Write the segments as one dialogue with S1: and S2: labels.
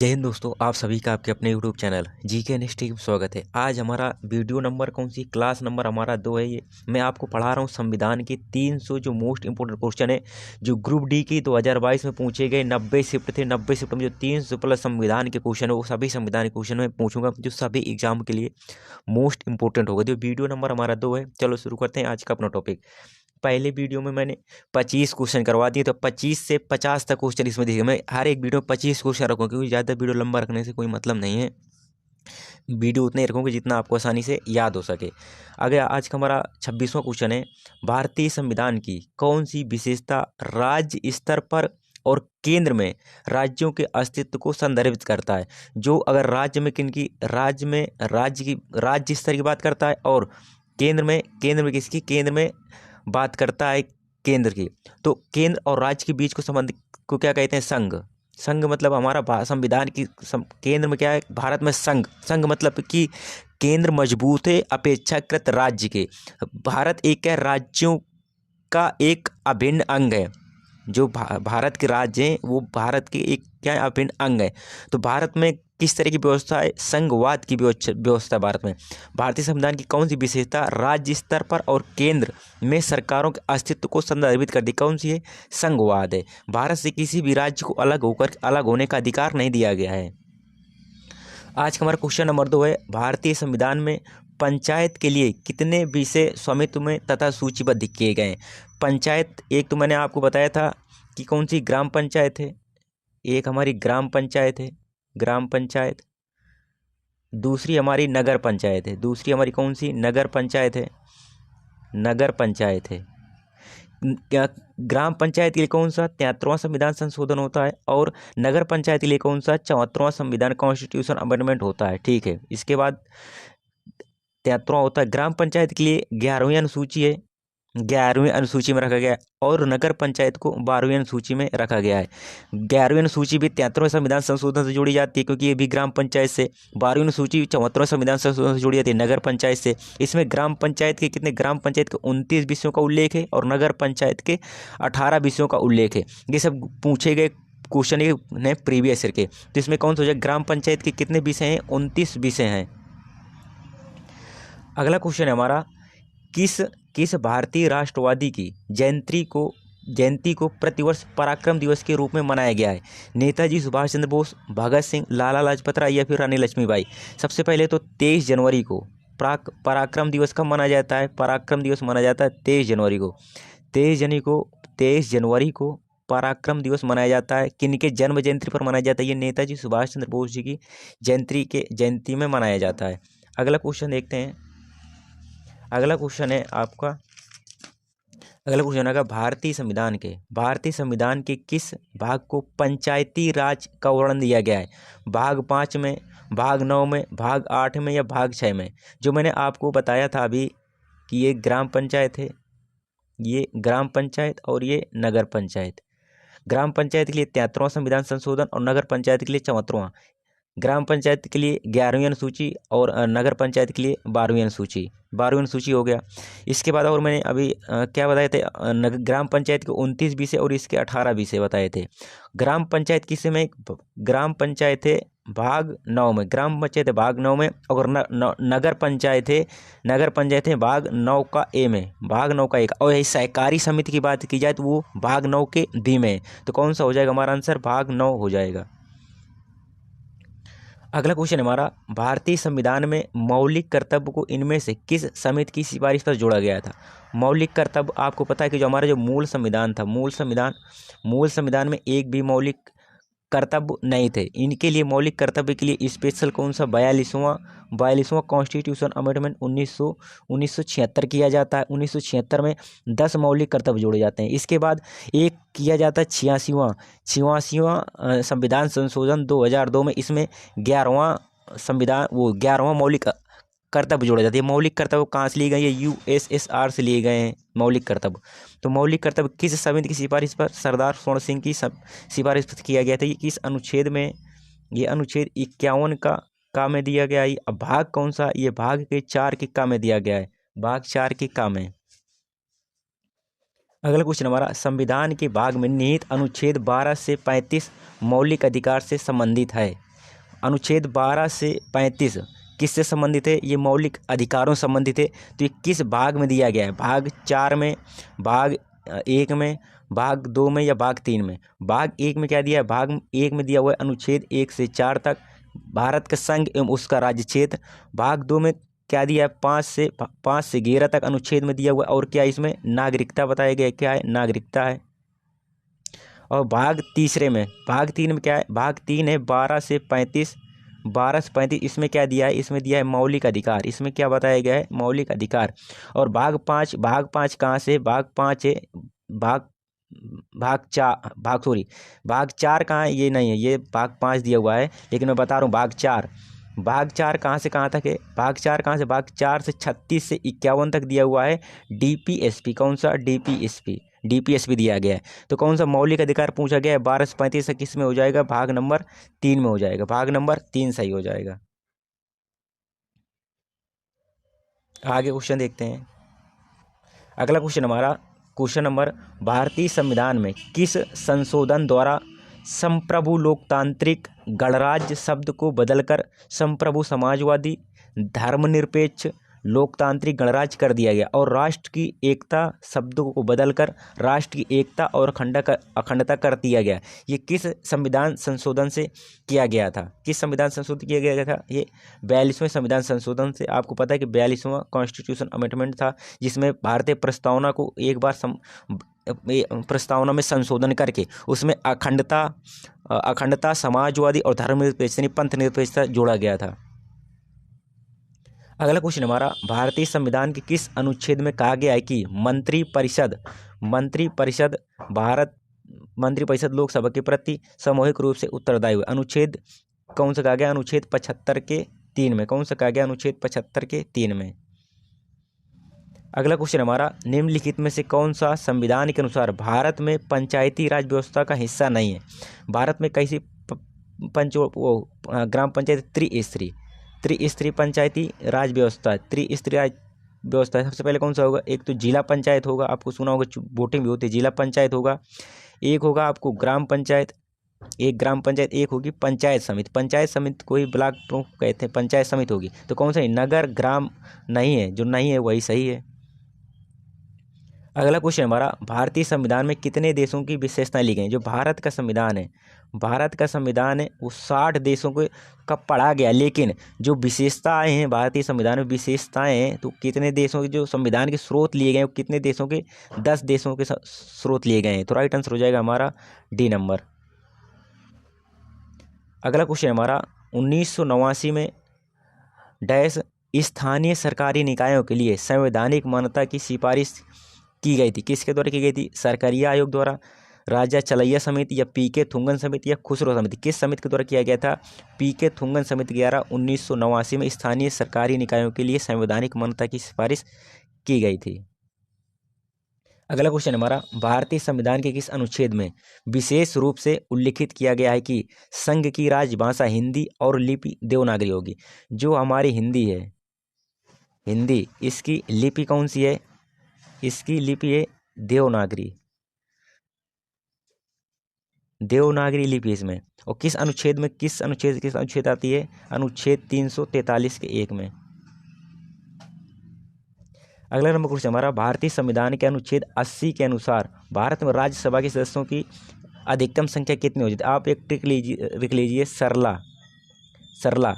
S1: जय हिंद दोस्तों, आप सभी का आपके अपने यूट्यूब चैनल जीके नेक्स्ट में स्वागत है। आज हमारा वीडियो नंबर कौन सी क्लास नंबर हमारा 2 है। ये मैं आपको पढ़ा रहा हूँ संविधान के 300 जो मोस्ट इंपोर्टेंट क्वेश्चन है जो ग्रुप डी की 2022 में पूछे गए। 90 शिफ्ट थे, 90 शिफ्ट में जो 300 प्लस संविधान के क्वेश्चन है वो सभी संविधान के क्वेश्चन में पूछूंगा जो सभी एग्जाम के लिए मोस्ट इंपोर्टेंट होगा। जो वीडियो नंबर हमारा 2 है। चलो शुरू करते हैं आज का अपना टॉपिक। पहले वीडियो में मैंने 25 क्वेश्चन करवा दिए, तो 25 से 50 तक क्वेश्चन इसमें दिखे। मैं हर एक वीडियो में 25 क्वेश्चन रखूँगा क्योंकि ज़्यादा वीडियो लंबा रखने से कोई मतलब नहीं है। वीडियो उतने ही रखूँगा जितना आपको आसानी से याद हो सके। अगर आज का हमारा 26वां क्वेश्चन है, भारतीय संविधान की कौन सी विशेषता राज्य स्तर पर और केंद्र में राज्यों के अस्तित्व को संदर्भित करता है। जो अगर राज्य में राज्य स्तर की बात करता है और केंद्र में किसकी, केंद्र में बात करता है केंद्र की, तो केंद्र और राज्य के बीच को संबंध को क्या कहते हैं, संघ। संघ मतलब हमारा संविधान की केंद्र में क्या है, भारत में संघ मतलब कि केंद्र मजबूत है अपेक्षाकृत राज्य के। भारत एक क्या राज्यों का एक अभिन्न अंग है। जो भारत के राज्य हैं वो भारत के एक क्या अभिन्न अंग है। तो भारत में किस तरह की व्यवस्था है, संघवाद की व्यवस्था भारत में। भारतीय संविधान की कौन सी विशेषता राज्य स्तर पर और केंद्र में सरकारों के अस्तित्व को संदर्भित करती, कौन सी है, संघवाद है। भारत से किसी भी राज्य को अलग होने का अधिकार नहीं दिया गया है। आज का हमारा क्वेश्चन नंबर 2 है, भारतीय संविधान में पंचायत के लिए कितने विषय स्वामित्व में तथा सूचीबद्ध किए गए। पंचायत एक तो मैंने आपको बताया था कि कौन सी, ग्राम पंचायत है। एक हमारी ग्राम पंचायत है, ग्राम पंचायत। दूसरी हमारी नगर पंचायत है। दूसरी हमारी कौन सी, नगर पंचायत है, नगर पंचायत है। क्या ग्राम पंचायत के लिए कौन सा 73वां संविधान संशोधन होता है और नगर पंचायत के लिए कौन सा 74वां संविधान कॉन्स्टिट्यूशन अमेंडमेंट होता है। ठीक है, इसके बाद 73वां होता है। ग्राम पंचायत के लिए 11वीं अनुसूची है, 11वीं अनुसूची में रखा गया है और नगर पंचायत को 12वीं अनुसूची में रखा गया है। 11वीं अनुसूची भी 73वें संविधान संशोधन से जुड़ी जाती है क्योंकि ये भी ग्राम पंचायत से। 12वीं अनुसूची 74वें संविधान संशोधन से जुड़ी जाती है नगर पंचायत से। इसमें ग्राम पंचायत के 29 विषयों का उल्लेख है और नगर पंचायत के 18 विषयों का उल्लेख है। ये सब पूछे गए क्वेश्चन ने प्रीवियस ईयर के। तो इसमें कौन सा हो जाए, ग्राम पंचायत के कितने विषय हैं, 29 विषय हैं। अगला क्वेश्चन है हमारा, किस भारतीय राष्ट्रवादी की जयंती को प्रतिवर्ष पराक्रम दिवस के रूप में मनाया गया है। नेताजी सुभाष चंद्र बोस, भगत सिंह, लाला लाजपत राय या फिर रानी लक्ष्मीबाई। सबसे पहले तो 23 जनवरी को पराक्रम दिवस कब मनाया जाता है, पराक्रम दिवस मनाया जाता है 23 जनवरी को। 23 जनवरी को पराक्रम दिवस मनाया जाता है। किनके जन्म जयंती पर मनाया जाता है, ये नेताजी सुभाष चंद्र बोस जी की जयंती में मनाया जाता है। अगला क्वेश्चन देखते हैं। अगला क्वेश्चन है भारतीय संविधान के किस भाग को पंचायती राज का वर्णन दिया गया है। भाग 5 में, भाग 9 में, भाग 8 में या भाग 6 में। जो मैंने आपको बताया था अभी कि ये ग्राम पंचायत है, ये ग्राम पंचायत और ये नगर पंचायत। ग्राम पंचायत के लिए 73वां संविधान संशोधन और नगर पंचायत के लिए 74वां। ग्राम पंचायत के लिए 11वीं अनुसूची और नगर पंचायत के लिए 12वीं अनुसूची हो गया। इसके बाद और मैंने अभी क्या बताए थे, ग्राम पंचायत के 29 विषय और इसके 18 विषय बताए थे। ग्राम पंचायत किस में, ग्राम पंचायत है भाग 9 में, ग्राम पंचायत है भाग 9 में और नगर पंचायत है भाग 9 का ए में, भाग 9 का 1। और यही सहकारी समिति की बात की जाए तो वो भाग 9 के बी में। तो कौन सा हो जाएगा हमारा आंसर, भाग 9 हो जाएगा। अगला क्वेश्चन हमारा, भारतीय संविधान में मौलिक कर्तव्य को इनमें से किस समिति की सिफारिश पर जोड़ा गया था। मौलिक कर्तव्य आपको पता है कि जो हमारा मूल संविधान था, मूल संविधान में एक भी मौलिक कर्तव्य नहीं थे। इनके लिए मौलिक कर्तव्य के लिए स्पेशल कौन सा 42वां कॉन्स्टिट्यूशन अमेंडमेंट 1976 किया जाता है। 1976 में 10 मौलिक कर्तव्य जोड़े जाते हैं। इसके बाद एक किया जाता है 86वां संविधान संशोधन 2002 में। इसमें 11वां मौलिक कर्तव्य जोड़े जाते हैं। मौलिक कर्तव्य कहाँ से लिए गए, ये USSR से लिए गए हैं मौलिक कर्तव्य। तो मौलिक कर्तव्य किस समिति की सिफारिश पर, सरदार स्वर्ण सिंह की सिफारिश पर किया गया था। ये किस अनुच्छेद में, ये अनुच्छेद 51 का में दिया गया है। अब भाग कौन सा, ये भाग के 4 के का में दिया गया है, भाग 4 के का में। अगला क्वेश्चन हमारा, संविधान के भाग में निहित अनुच्छेद 12 से 35 मौलिक अधिकार से संबंधित है। अनुच्छेद 12 से 35 किससे संबंधित है? ये मौलिक अधिकारों से संबंधित है। तो ये किस भाग में दिया गया है? भाग 4 में, भाग 1 में, भाग 2 में या भाग 3 में? भाग 1 में क्या दिया है? भाग 1 में दिया हुआ है अनुच्छेद 1 से 4 तक भारत का संघ एवं उसका राज्य क्षेत्र। भाग 2 में क्या दिया है? 5 से 11 तक अनुच्छेद में दिया हुआ है। और क्या इसमें नागरिकता बताया गया है? क्या है? नागरिकता है। और भाग 3 में क्या है? भाग 3 है 12 से 35। इसमें क्या दिया है? इसमें दिया है मौलिक अधिकार। इसमें क्या बताया गया है? मौलिक अधिकार। और भाग 5 कहाँ से? भाग 5 है भाग भाग 4 कहाँ है? ये नहीं है, ये भाग 5 दिया हुआ है, लेकिन मैं बता रहा हूँ भाग 4 कहाँ से कहाँ तक है? भाग 4 कहाँ से? भाग 4 से 36 से 51 तक दिया हुआ है डीपीएसपी। कौन सा? डीपीएसपी दिया गया है। तो कौन सा मौलिक अधिकार पूछा गया है? 12 से 35 तक किस में हो जाएगा? भाग नंबर 3 में हो जाएगा। भाग नंबर 3 सही हो जाएगा। आगे क्वेश्चन देखते हैं। अगला क्वेश्चन नंबर भारतीय संविधान में किस संशोधन द्वारा संप्रभु लोकतांत्रिक गणराज्य शब्द को बदलकर संप्रभु समाजवादी धर्मनिरपेक्ष लोकतांत्रिक गणराज्य कर दिया गया और राष्ट्र की एकता शब्द को बदलकर राष्ट्र की एकता और अखंडता कर दिया गया? ये किस संविधान संशोधन से किया गया था? किस संविधान संशोधन किया गया था? ये 42वें संविधान संशोधन से। आपको पता है कि 42वां कॉन्स्टिट्यूशन अमेंडमेंट था, जिसमें भारतीय प्रस्तावना को एक बार प्रस्तावना में संशोधन करके उसमें अखंडता समाजवादी और धर्मनिरपेक्ष यानी पंथ निरपेक्षता जोड़ा गया था। अगला क्वेश्चन हमारा, भारतीय संविधान के किस अनुच्छेद में कहा गया है कि मंत्रिपरिषद लोकसभा के प्रति सामूहिक रूप से उत्तरदायी हुए? अनुच्छेद कौन सा कहा गया? अनुच्छेद 75 के 3 में। कौन सा कहा गया? अनुच्छेद 75 के 3 में। अगला क्वेश्चन हमारा, निम्नलिखित में से कौन सा संविधान के अनुसार भारत में पंचायती राज व्यवस्था का हिस्सा नहीं है? भारत में कैसी ग्राम पंचायत त्रिस्तरीय पंचायती राज व्यवस्था है। त्रिस्तरीय राज व्यवस्था है। सबसे पहले कौन सा होगा? एक तो जिला पंचायत होगा, आपको सुना होगा, वोटिंग भी होती है। जिला पंचायत होगा, एक होगा आपको ग्राम पंचायत, एक होगी पंचायत समिति को ही ब्लॉक प्रमुख कहते हैं, पंचायत समिति होगी। तो कौन सा है? नगर ग्राम नहीं है, जो नहीं है वही सही है। अगला क्वेश्चन हमारा, भारतीय संविधान में कितने देशों की विशेषताएं ली गई? जो भारत का संविधान है वो 60 देशों को का पढ़ा गया, लेकिन जो विशेषताएं हैं भारतीय संविधान में, विशेषताएं हैं तो कितने देशों के जो संविधान के स्रोत लिए गए हैं, कितने देशों के? 10 देशों के स्रोत लिए गए हैं। तो राइट आंसर हो जाएगा हमारा डी नंबर। अगला क्वेश्चन हमारा, 1989 में डैश स्थानीय सरकारी निकायों के लिए संवैधानिक मान्यता की सिफारिश की गई थी? किसके द्वारा की गई थी? सरकारिया आयोग द्वारा, राजा चलैया समिति या पीके थुंगन समिति या खुसरो समिति? किस समिति के द्वारा किया गया था? पीके थुंगन समिति द्वारा 1989 में स्थानीय सरकारी निकायों के लिए संवैधानिक मान्यता की सिफारिश की गई थी। अगला क्वेश्चन हमारा, भारतीय संविधान के किस अनुच्छेद में विशेष रूप से उल्लिखित किया गया है कि संघ की राजभाषा हिंदी और लिपि देवनागरी होगी? जो हमारी हिंदी है, इसकी लिपि कौन सी है? इसकी लिपि है देवनागरी लिपि इसमें। और किस अनुच्छेद आती है? अनुच्छेद 343 के 1 में। अगला नंबर क्वेश्चन हमारा, भारतीय संविधान के अनुच्छेद 80 के अनुसार भारत में राज्यसभा के सदस्यों की अधिकतम संख्या कितनी हो जाती है? आप एक ट्रिक लिख लीजिए, सरला 79,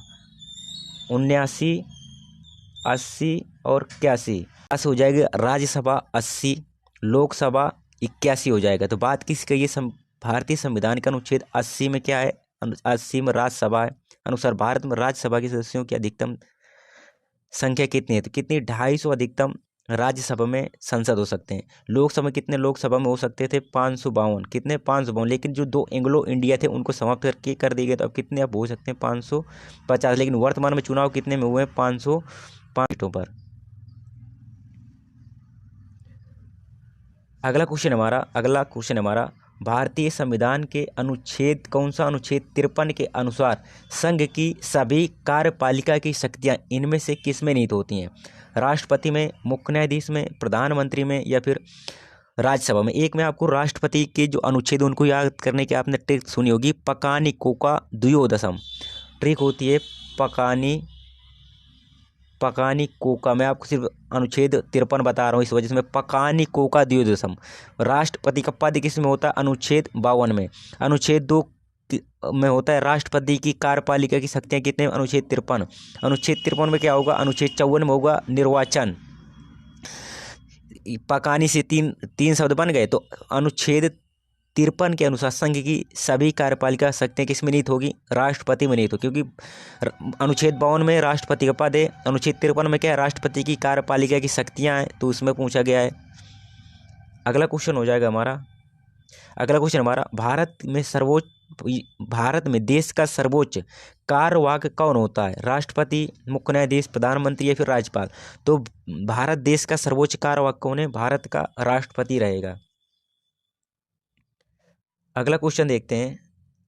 S1: 80 और 81 हो जाएगा। राज्यसभा 80, लोकसभा 81 हो जाएगा। तो बात किसकी है? ये भारतीय संविधान का अनुच्छेद 80 में क्या है? 80 में राज्यसभा है। अनुसार भारत में राज्यसभा के सदस्यों की अधिकतम संख्या कितनी है? तो कितनी? 250 अधिकतम राज्यसभा में सांसद हो सकते हैं। लोकसभा कितने लोकसभा में हो सकते थे? 552। कितने? 552। लेकिन जो 2 एंग्लो इंडिया थे उनको समाप्त करके कर दिए गए, तो अब कितने अब हो सकते हैं? 550। लेकिन वर्तमान में चुनाव कितने में हुए हैं? 505 सीटों पर। अगला क्वेश्चन हमारा, भारतीय संविधान के अनुच्छेद कौन सा? अनुच्छेद 53 के अनुसार संघ की सभी कार्यपालिका की शक्तियां इनमें से किस में निहित होती हैं? राष्ट्रपति में, मुख्य न्यायाधीश में, प्रधानमंत्री में या फिर राज्यसभा में? एक में आपको राष्ट्रपति के जो अनुच्छेद उनको याद करने की आपने ट्रिक सुनी होगी, पकानिकोका द्वयोदशम। ट्रिक होती है पकानी कोका। मैं आपको सिर्फ अनुच्छेद 53 बता रहा हूँ, इस वजह से मैं पकानी कोका द्विदशम। राष्ट्रपति का पद किस में होता है? अनुच्छेद 52 में। अनुच्छेद 2 में होता है राष्ट्रपति की कार्यपालिका की शक्तियाँ कितने? अनुच्छेद 53। अनुच्छेद 53 में क्या होगा? अनुच्छेद 54 में होगा निर्वाचन। पकानी से तीन शब्द बन गए, तो अनुच्छेद 53 के अनुसार संघ की सभी कार्यपालिका शक्तियाँ किस में निहित होगी? राष्ट्रपति में निहित हो, क्योंकि अनुच्छेद 52 में राष्ट्रपति का पद है, अनुच्छेद 53 में क्या है? राष्ट्रपति की कार्यपालिका की शक्तियाँ हैं, तो उसमें पूछा गया है। अगला क्वेश्चन हो जाएगा हमारा, भारत में देश का सर्वोच्च कार्यवाहक कौन होता है? राष्ट्रपति, मुख्य न्यायाधीश, प्रधानमंत्री या फिर राज्यपाल? तो भारत देश का सर्वोच्च कार्यवाहक कौन है? भारत का राष्ट्रपति रहेगा। अगला क्वेश्चन देखते हैं।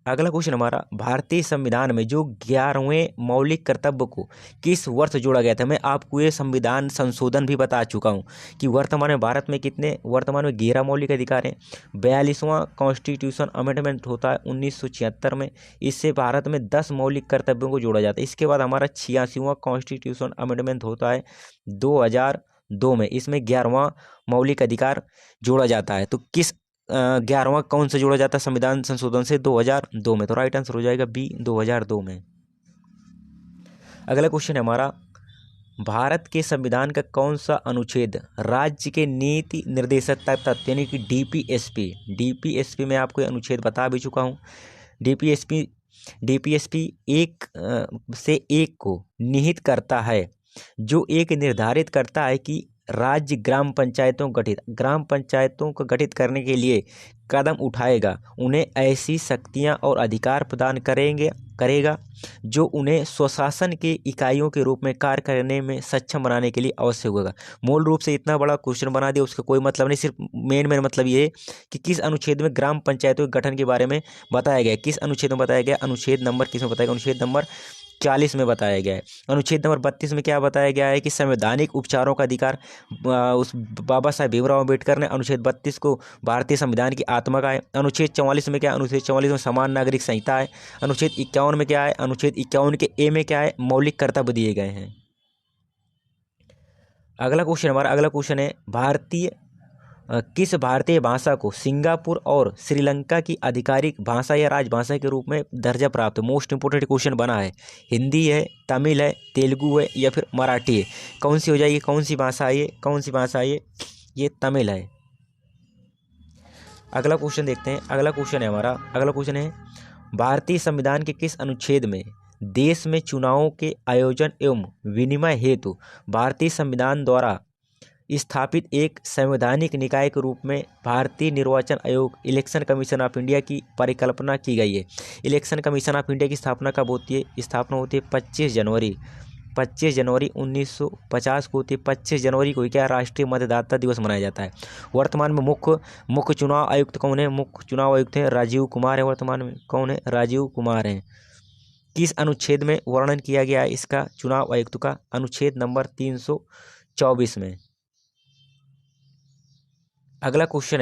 S1: अगला क्वेश्चन हमारा, भारतीय संविधान में जो 11वें मौलिक कर्तव्य को किस वर्ष जोड़ा गया था? मैं आपको ये संविधान संशोधन भी बता चुका हूँ कि वर्तमान में भारत में कितने, वर्तमान में 11 मौलिक अधिकार हैं। 42वां कॉन्स्टिट्यूशन अमेंडमेंट होता है 1976 में, इससे भारत में 10 मौलिक कर्तव्यों को जोड़ा जाता है। इसके बाद हमारा 86वां कॉन्स्टिट्यूशन अमेंडमेंट होता है 2002 में, इसमें 11वां मौलिक अधिकार जोड़ा जाता है। तो किस 11वां कौन से जोड़ा जाता है संविधान संशोधन से? 2002 में। तो राइट आंसर हो जाएगा बी, 2002 में। अगला क्वेश्चन है हमारा, भारत के संविधान का कौन सा अनुच्छेद राज्य के नीति निर्देशक तत्व यानी कि डीपीएसपी में आपको अनुच्छेद बता भी चुका हूँ। डीपीएसपी 1 से 1 को निहित करता है, जो एक निर्धारित करता है कि राज्य ग्राम पंचायतों को गठित करने के लिए कदम उठाएगा, उन्हें ऐसी शक्तियां और अधिकार प्रदान करेगा जो उन्हें स्वशासन के इकाइयों के रूप में कार्य करने में सक्षम बनाने के लिए आवश्यक होगा। मूल रूप से इतना बड़ा क्वेश्चन बना दिया, उसका कोई मतलब नहीं, सिर्फ मेन मतलब ये है कि किस अनुच्छेद में ग्राम पंचायतों के गठन के बारे में बताया गया, किस अनुच्छेद में बताया गया, अनुच्छेद नंबर किस में बताया गया? अनुच्छेद नंबर 40 में बताया गया है। अनुच्छेद नंबर 32 में क्या बताया गया है कि संवैधानिक उपचारों का अधिकार, उस बाबा साहेब भीमराव अम्बेडकर ने अनुच्छेद 32 को भारतीय संविधान की आत्मा का है। अनुच्छेद 44 में क्या? अनुच्छेद 44 में समान नागरिक संहिता है। अनुच्छेद 51 में क्या है? अनुच्छेद 51 के ए में क्या है? मौलिक कर्तव्य दिए गए हैं। अगला क्वेश्चन है, किस भारतीय भाषा को सिंगापुर और श्रीलंका की आधिकारिक भाषा या राजभाषा के रूप में दर्जा प्राप्त है? मोस्ट इंपोर्टेंट क्वेश्चन बना है। हिंदी है, तमिल है, तेलुगु है या फिर मराठी है? कौन सी हो जाएगी? कौन सी भाषा है ये तमिल है। अगला क्वेश्चन देखते हैं। अगला क्वेश्चन है, भारतीय संविधान के किस अनुच्छेद में देश में चुनावों के आयोजन एवं विनिमय हेतु भारतीय संविधान द्वारा स्थापित एक संवैधानिक निकाय के रूप में भारतीय निर्वाचन आयोग इलेक्शन कमीशन ऑफ इंडिया की परिकल्पना की गई है? इलेक्शन कमीशन ऑफ इंडिया की स्थापना कब होती है? स्थापना होती है 25 जनवरी 1950 को होती है। 25 जनवरी को क्या राष्ट्रीय मतदाता दिवस मनाया जाता है। वर्तमान में मुख्य चुनाव आयुक्त कौन है? मुख्य चुनाव आयुक्त हैं राजीव कुमार है। वर्तमान में कौन है? राजीव कुमार हैं। किस अनुच्छेद में वर्णन किया गया है इसका चुनाव आयुक्त का? अनुच्छेद नंबर 324 में। अगला क्वेश्चन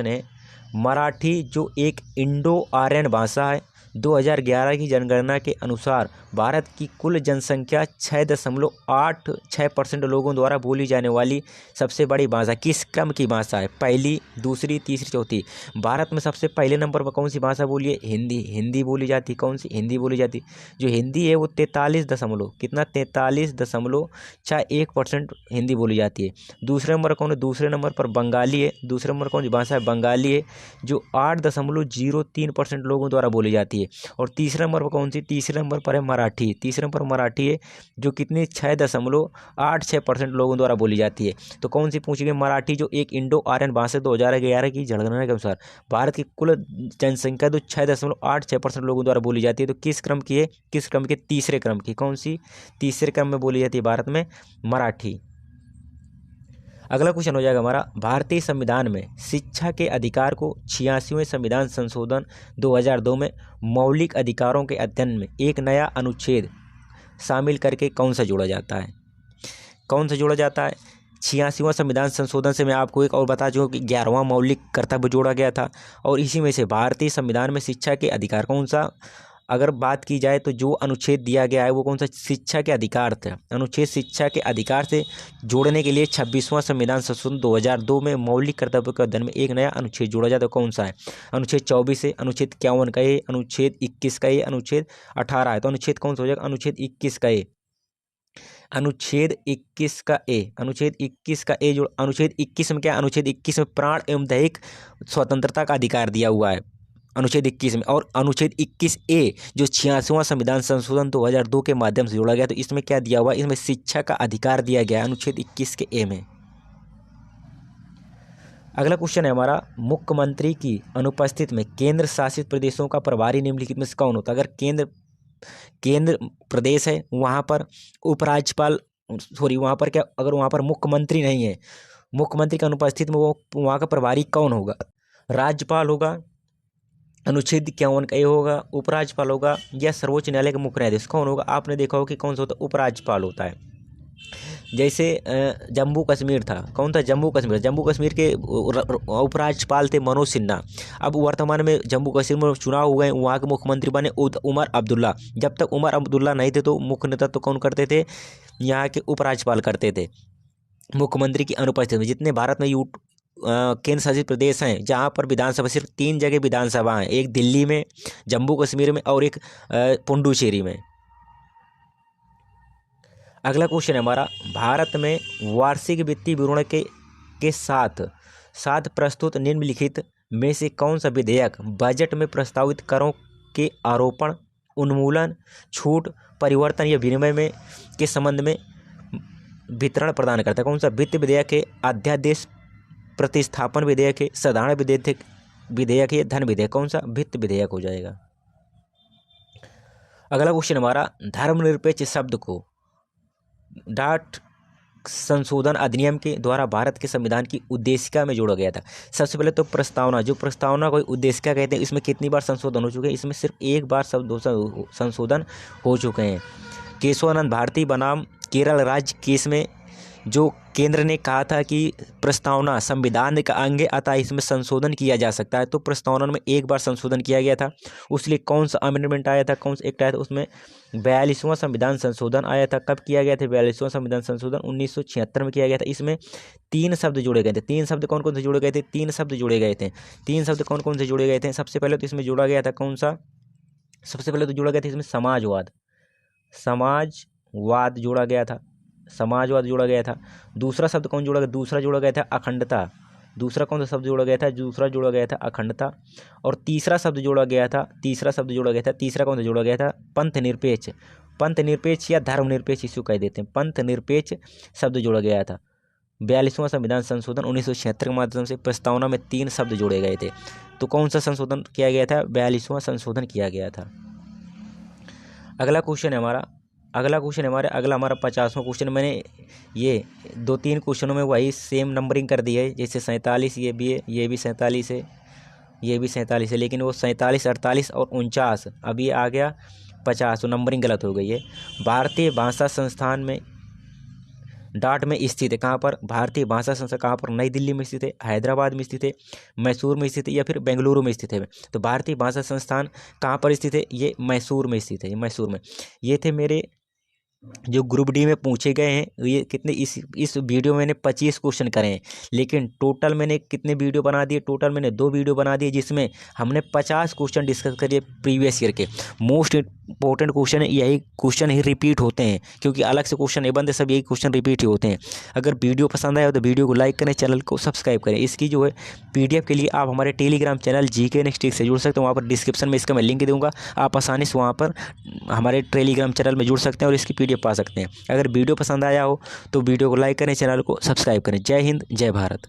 S1: है मराठी जो एक इंडो आर्यन भाषा है, 2011 की जनगणना के अनुसार भारत की कुल जनसंख्या 6.86% लोगों द्वारा बोली जाने वाली सबसे बड़ी भाषा किस क्रम की भाषा है? पहली, दूसरी, तीसरी, चौथी? भारत में सबसे पहले नंबर पर कौन सी भाषा बोली है? हिंदी बोली जाती। कौन सी? हिंदी बोली जाती। जो हिंदी है वो 43.61% हिंदी बोली जाती है। दूसरे नंबर कौन है? दूसरे नंबर पर बंगाली है। दूसरे नंबर कौन सी भाषा है? बंगाली है, जो 8.03% लोगों द्वारा बोली जाती है। और तीसरे नंबर पर कौन सी? तीसरे नंबर पर है मराठी। तीसरे नंबर मराठी है, जो कितनी 6.86% लोगों द्वारा बोली जाती है। तो कौन सी पूछी गई? मराठी जो एक इंडो आर्यन भाषा 2011 की जनगणना के अनुसार भारत की कुल जनसंख्या जो 6.86% लोगों द्वारा बोली जाती है। तो किस क्रम की है? किस क्रम के? तीसरे क्रम की। कौन सी? तीसरे क्रम में बोली जाती है भारत में मराठी। अगला क्वेश्चन हो जाएगा हमारा, भारतीय संविधान में शिक्षा के अधिकार को 86वें संविधान संशोधन 2002 में मौलिक अधिकारों के अध्ययन में एक नया अनुच्छेद शामिल करके कौन सा जोड़ा जाता है? 86वां संविधान संशोधन से मैं आपको एक और बता चुका कि 11वां मौलिक कर्तव्य जोड़ा गया था, और इसी में से भारतीय संविधान में शिक्षा के अधिकार कौन सा अगर बात की जाए तो जो अनुच्छेद दिया गया है वो कौन सा, शिक्षा के अधिकार था। अनुच्छेद शिक्षा के अधिकार से जोड़ने के लिए 26वां संविधान संशोधन 2002 में मौलिक कर्तव्यों के अध्ययन में एक नया अनुच्छेद जोड़ा जाता है। कौन सा है? अनुच्छेद 24 है, अनुच्छेद 51 का ए, अनुच्छेद 21 का ए, अनुच्छेद 18 है। तो अनुच्छेद कौन सा हो जाएगा? अनुच्छेद 21 का ए। अनुच्छेद 21 का ए, अनुच्छेद 21 का ए जो अनुच्छेद 21 में क्या? अनुच्छेद 21 में प्राण एवं दैहिक स्वतंत्रता का अधिकार दिया हुआ है अनुच्छेद 21 में। और अनुच्छेद 21 ए जो 86वां संविधान संशोधन 2002 के माध्यम से जोड़ा गया, तो इसमें क्या दिया हुआ है? इसमें शिक्षा का अधिकार दिया गया है अनुच्छेद 21 के ए में। अगला क्वेश्चन है हमारा, मुख्यमंत्री की अनुपस्थिति में केंद्र शासित प्रदेशों का प्रभारी निम्नलिखित में से कौन होता है? अगर केंद्र प्रदेश है वहाँ पर उपराज्यपाल, वहाँ पर क्या, अगर वहाँ पर मुख्यमंत्री नहीं है, मुख्यमंत्री की अनुपस्थिति में वो वहाँ का प्रभारी कौन होगा? राज्यपाल होगा, अनुच्छेद 51 का ये होगा, उपराज्यपाल होगा, या सर्वोच्च न्यायालय का मुख्य न्यायाधीश कौन होगा? आपने देखा होगा कि कौन सा होता है? उपराज्यपाल होता है। जैसे जम्मू कश्मीर था, कौन था? जम्मू कश्मीर। जम्मू कश्मीर के उपराज्यपाल थे मनोज सिन्हा। अब वर्तमान में जम्मू कश्मीर में चुनाव हुए, वहाँ के मुख्यमंत्री बने उमर अब्दुल्ला। जब तक उमर अब्दुल्ला नहीं थे तो मुख्य नेतृत्व कौन करते थे? यहाँ के उपराज्यपाल करते थे। मुख्यमंत्री की अनुपस्थिति में जितने भारत में केंद्र शासित प्रदेश हैं जहाँ पर विधानसभा सिर्फ 3 जगह विधानसभा हैं, एक दिल्ली में, जम्मू कश्मीर में और एक पुडुचेरी में। अगला क्वेश्चन है हमारा, भारत में वार्षिक वित्तीय विवरण के साथ प्रस्तुत निम्नलिखित में से कौन सा विधेयक बजट में प्रस्तावित करों के आरोपण, उन्मूलन, छूट, परिवर्तन या विनिमय में के संबंध में वितरण प्रदान करता है? कौन सा? वित्त विधेयक है, अध्यादेश प्रतिस्थापन विधेयक है, साधारण विधेयक है, धन विधेयक? कौन सा? वित्त विधेयक हो जाएगा। अगला क्वेश्चन हमारा, धर्मनिरपेक्ष शब्द को डाक संशोधन अधिनियम के द्वारा भारत के संविधान की उद्देशिका में जोड़ा गया था। सबसे पहले तो प्रस्तावना, जो प्रस्तावना को उद्देशिका कहते हैं, इसमें कितनी बार संशोधन हो चुके हैं? इसमें सिर्फ एक बार संशोधन हो चुके हैं। केशवानंद भारती बनाम केरल राज्य केस में जो केंद्र ने कहा था कि प्रस्तावना संविधान का अंग है, अतः इसमें संशोधन किया जा सकता है, तो प्रस्तावना में एक बार संशोधन किया गया था। उसलिए कौन सा अमेंडमेंट आया था, कौन सा एक्ट आया था? उसमें 42वां संविधान संशोधन आया था। कब किया गया था 42वां संविधान संशोधन? 1976 में किया गया था। इसमें 3 शब्द जोड़े गए थे। 3 शब्द कौन कौन से जोड़े गए थे? 3 शब्द जोड़े गए थे। 3 शब्द कौन कौन से जोड़े गए थे? सबसे पहले तो इसमें जोड़ा गया था कौन सा? सबसे पहले तो जोड़ा गया था इसमें समाजवाद जोड़ा गया था, समाजवाद जोड़ा गया था। दूसरा शब्द कौन जोड़ा गया? दूसरा जोड़ा गया था अखंडता। दूसरा कौन सा शब्द जोड़ा गया था? दूसरा जोड़ा गया था अखंडता। और तीसरा शब्द जोड़ा गया था, तीसरा कौन सा जोड़ा गया था? पंथ निरपेक्ष या धर्मनिरपेक्ष इसको कह देते हैं। पंथ निरपेक्ष शब्द जोड़ा गया था। 42वां संविधान संशोधन 1976 के माध्यम से प्रस्तावना में 3 शब्द जोड़े गए थे। तो कौन सा संशोधन किया गया था? 42वां संशोधन किया गया था। अगला हमारा 50वां क्वेश्चन। मैंने ये 2-3 क्वेश्चनों में वही सेम नंबरिंग कर दी है, जैसे 47 ये भी है, ये भी 47 है, ये भी 47 है, लेकिन वो 47, 48 और 49 अब ये आ गया 50, तो नंबरिंग गलत हो गई है। भारतीय भाषा संस्थान में डाट में स्थित है। कहाँ पर? भारतीय भाषा संस्थान कहाँ पर? नई दिल्ली में स्थित है, हैदराबाद में स्थित है, मैसूर में स्थित है या फिर बेंगलुरु में स्थित है। तो भारतीय भाषा संस्थान कहाँ पर स्थित है? ये मैसूर में स्थित है, मैसूर में। ये थे मेरे जो ग्रुप डी में पूछे गए हैं। ये कितने इस वीडियो में मैंने 25 क्वेश्चन करे हैं, लेकिन टोटल मैंने कितने वीडियो बना दिए? टोटल मैंने 2 वीडियो बना दिए, जिसमें हमने 50 क्वेश्चन डिस्कस करिए प्रीवियस ईयर के। मोस्ट इंपॉर्टेंट क्वेश्चन यही क्वेश्चन ही रिपीट होते हैं, क्योंकि अलग से क्वेश्चन नहीं बनते, सब यही क्वेश्चन रिपीट ही होते हैं। अगर वीडियो पसंद आया तो वीडियो को लाइक करें, चैनल को सब्सक्राइब करें। इसकी जो है PDF के लिए आप हमारे टेलीग्राम चैनल GK नेक्स्ट से जुड़ सकते हैं। वहाँ पर डिस्क्रिप्शन में इसका मैं लिंक दूंगा, आप आसानी से वहाँ पर हमारे टेलीग्राम चैनल में जुड़ सकते हैं और इसकी PDF पा सकते हैं। अगर वीडियो पसंद आया हो तो वीडियो को लाइक करें, चैनल को सब्सक्राइब करें। जय हिंद, जय भारत।